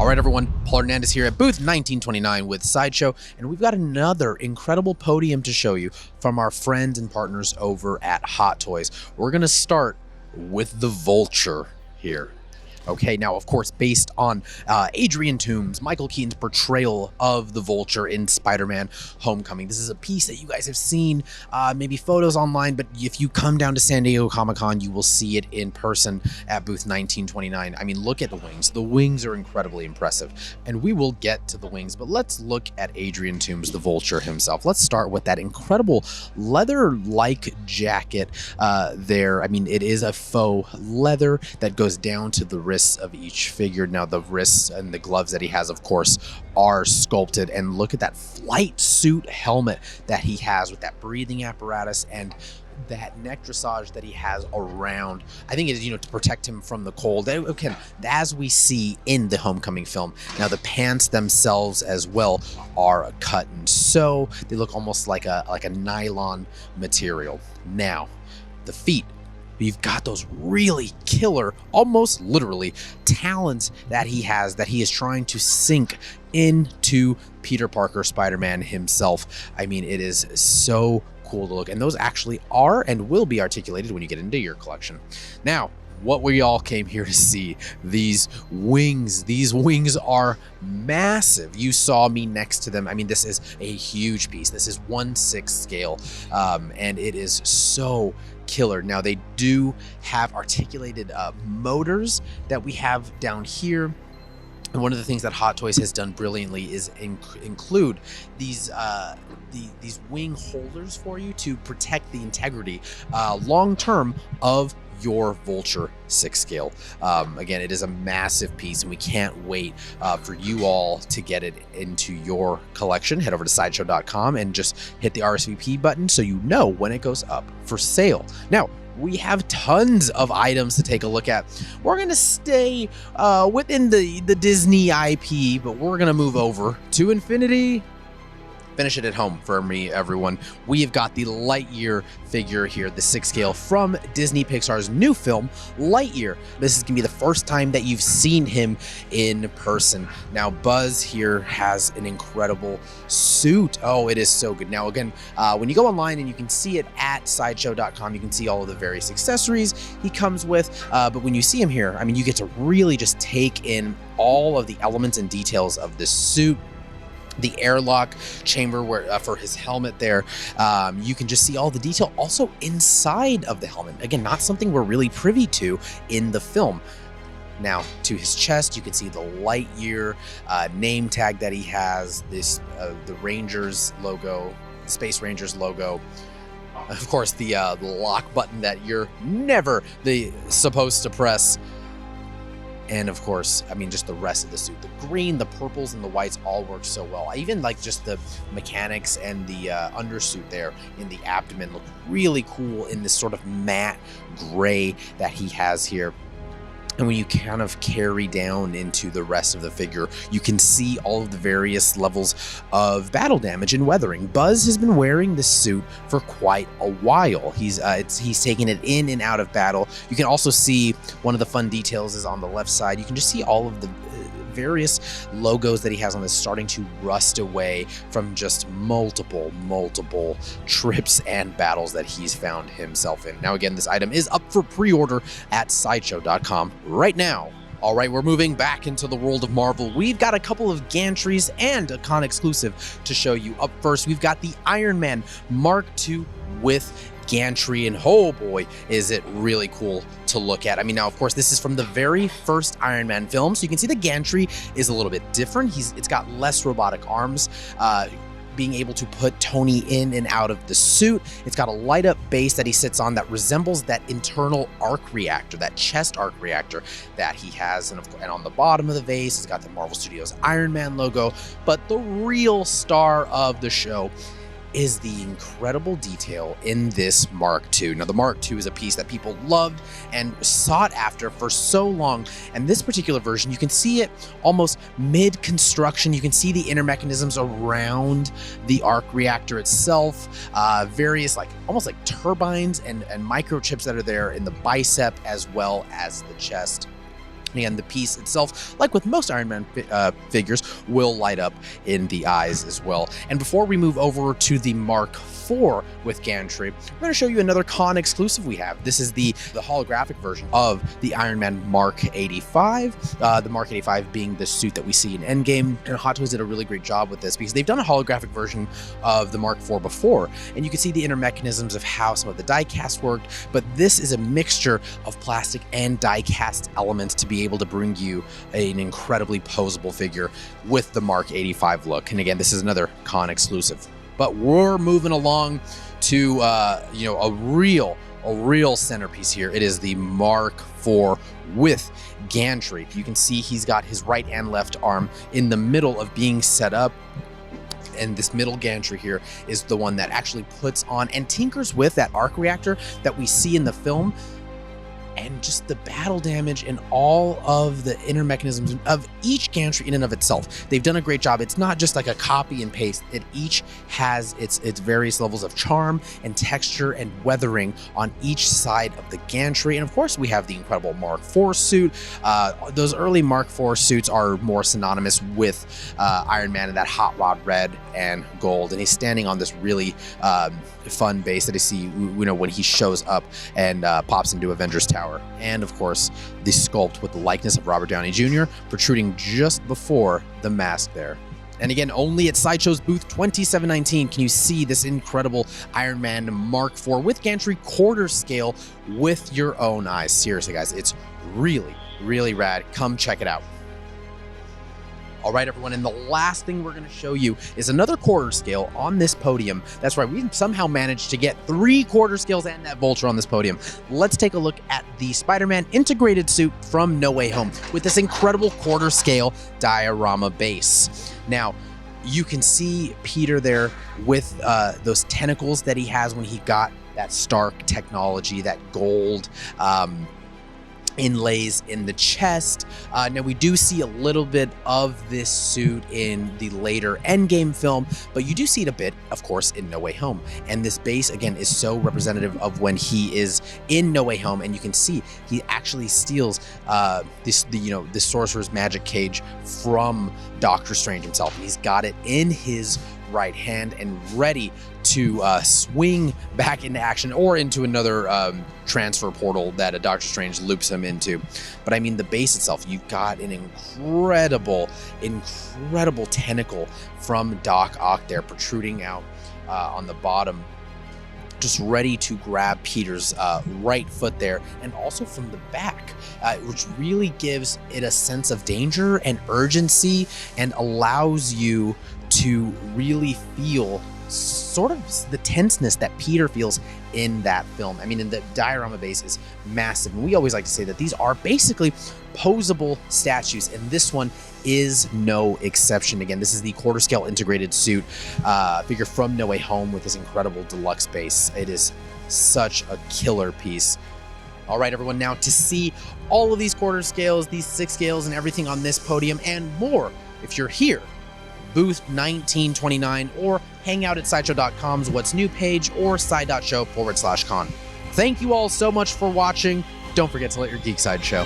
All right, everyone, Paul Hernandez here at booth 1929 with Sideshow, and we've got another incredible podium to show you from our friends and partners over at Hot Toys. We're going to start with the Vulture here. Okay, now, of course, based on Adrian Toomes, Michael Keaton's portrayal of the Vulture in Spider-Man Homecoming. This is a piece that you guys have seen, maybe photos online, but if you come down to San Diego Comic-Con, you will see it in person at booth 1929. I mean, look at the wings. The wings are incredibly impressive, and we will get to the wings, but let's look at Adrian Toomes, the Vulture himself. Let's start with that incredible leather-like jacket there. I mean, it is a faux leather that goes down to the wrist of each figure. Now the wrists and the gloves that he has, of course, are sculpted, and look at that flight suit helmet that he has with that breathing apparatus and that neck dressage that he has around. I think it is, to protect him from the cold. Okay, as we see in the Homecoming film. Now the pants themselves as well are a cut and sew. They look almost like a nylon material. Now the feet. You've got those really killer, almost literally, talons that he has that he is trying to sink into Peter Parker, Spider-Man himself. I mean, it is so cool to look. And those actually are and will be articulated when you get into your collection. Now, what we all came here to see, these wings. These wings are massive. You saw me next to them. I mean, this is a huge piece. This is 1/6 scale, and it is so killer. Now, they do have articulated motors that we have down here. And one of the things that Hot Toys has done brilliantly is include these wing holders for you to protect the integrity long term of your Vulture 6 scale. Again, it is a massive piece, and we can't wait for you all to get it into your collection. Head over to sideshow.com and just hit the RSVP button so you know when it goes up for sale. Now, we have tons of items to take a look at. We're going to stay within the Disney IP, but we're going to move over to Infinity. Finish it at home for me, everyone. We have got the Lightyear figure here, the 6 scale from Disney Pixar's new film, Lightyear. This is gonna be the first time that you've seen him in person. Now, Buzz here has an incredible suit. Oh, it is so good. Now, again, when you go online and you can see it at sideshow.com, you can see all of the various accessories he comes with. But when you see him here, I mean, you get to really just take in all of the elements and details of this suit. The airlock chamber where for his helmet there, you can just see all the detail also inside of the helmet. Again, not something we're really privy to in the film. Now, to his chest, you can see the Lightyear name tag that he has, this the Rangers logo, the Space Rangers logo. Of course, the lock button that you're never supposed to press. And of course, I mean, just the rest of the suit. The green, the purples, and the whites all work so well. I even like just the mechanics and the undersuit there in the abdomen look really cool in this sort of matte gray that he has here. And when you kind of carry down into the rest of the figure, you can see all of the various levels of battle damage and weathering. Buzz has been wearing this suit for quite a while. He's taken it in and out of battle. You can also see one of the fun details is on the left side. You can just see all of the various logos that he has on this starting to rust away from just multiple trips and battles that he's found himself in. Now, again, this item is up for pre-order at sideshow.com right now. All right, we're moving back into the world of Marvel. We've got a couple of Gantries and a con exclusive to show you. Up first, we've got the Iron Man Mark II with Gantry, and oh boy, is it really cool to look at. I mean, now, of course, this is from the very first Iron Man film, so you can see the Gantry is a little bit different. It's got less robotic arms, being able to put Tony in and out of the suit. It's got a light up base that he sits on that resembles that internal arc reactor, that chest arc reactor that he has. And on the bottom of the vase, it's got the Marvel Studios Iron Man logo. But the real star of the show is the incredible detail in this Mark II. Now, the Mark II is a piece that people loved and sought after for so long, and this particular version, you can see it almost mid-construction. You can see the inner mechanisms around the arc reactor itself, various almost like turbines and microchips that are there in the bicep as well as the chest. And the piece itself, like with most Iron Man figures, will light up in the eyes as well. And before we move over to the Mark IV with Gantry, we're going to show you another con exclusive we have. This is the holographic version of the Iron Man Mark 85. The Mark 85 being the suit that we see in Endgame. And Hot Toys did a really great job with this because they've done a holographic version of the Mark IV before. And you can see the inner mechanisms of how some of the die-cast worked. But this is a mixture of plastic and die-cast elements to be able to bring you an incredibly posable figure with the Mark 85 look. And again, this is another con exclusive. But we're moving along to a real centerpiece here. It is the Mark IV with Gantry. You can see he's got his right and left arm in the middle of being set up. And this middle gantry here is the one that actually puts on and tinkers with that arc reactor that we see in the film. And just the battle damage and all of the inner mechanisms of each gantry in and of itself. They've done a great job. It's not just like a copy and paste. It each has its various levels of charm and texture and weathering on each side of the gantry. And of course, we have the incredible Mark IV suit. Those early Mark IV suits are more synonymous with Iron Man in that hot rod red and gold. And he's standing on this really fun base that I see, when he shows up and pops into Avengers Tower. And of course, the sculpt with the likeness of Robert Downey Jr. protruding just before the mask there. And again, only at Sideshow's booth 2719 can you see this incredible Iron Man Mark IV with Gantry quarter scale with your own eyes. Seriously, guys, it's really, really rad. Come check it out. All right, everyone, and the last thing we're going to show you is another quarter scale on this podium. That's right, we somehow managed to get 3 quarter scales and that Vulture on this podium. Let's take a look at the Spider-Man integrated suit from No Way Home with this incredible quarter scale diorama base. Now, you can see Peter there with those tentacles that he has when he got that Stark technology, that gold inlays in the chest. Now we do see a little bit of this suit in the later Endgame film, but you do see it a bit, of course, in No Way Home. And this base, again, is so representative of when he is in No Way Home, and you can see he actually steals this Sorcerer's Magic cage from Doctor Strange himself. And he's got it in his right hand and ready to swing back into action or into another transfer portal that Doctor Strange loops him into. But I mean, the base itself, you've got an incredible tentacle from Doc Ock there protruding out on the bottom, just ready to grab Peter's right foot there, and also from the back, which really gives it a sense of danger and urgency and allows you to really feel sort of the tenseness that Peter feels in that film. I mean, and the diorama base is massive, and we always like to say that these are basically posable statues, and this one is no exception. Again, this is the quarter scale integrated suit figure from No Way Home with this incredible deluxe base. It is such a killer piece. All right, everyone, now to see all of these quarter scales, these 6 scales, and everything on this podium and more, if you're here, booth 1929, or hang out at Sideshow.com's What's New page or side.show/con. Thank you all so much for watching. Don't forget to let your geek side show.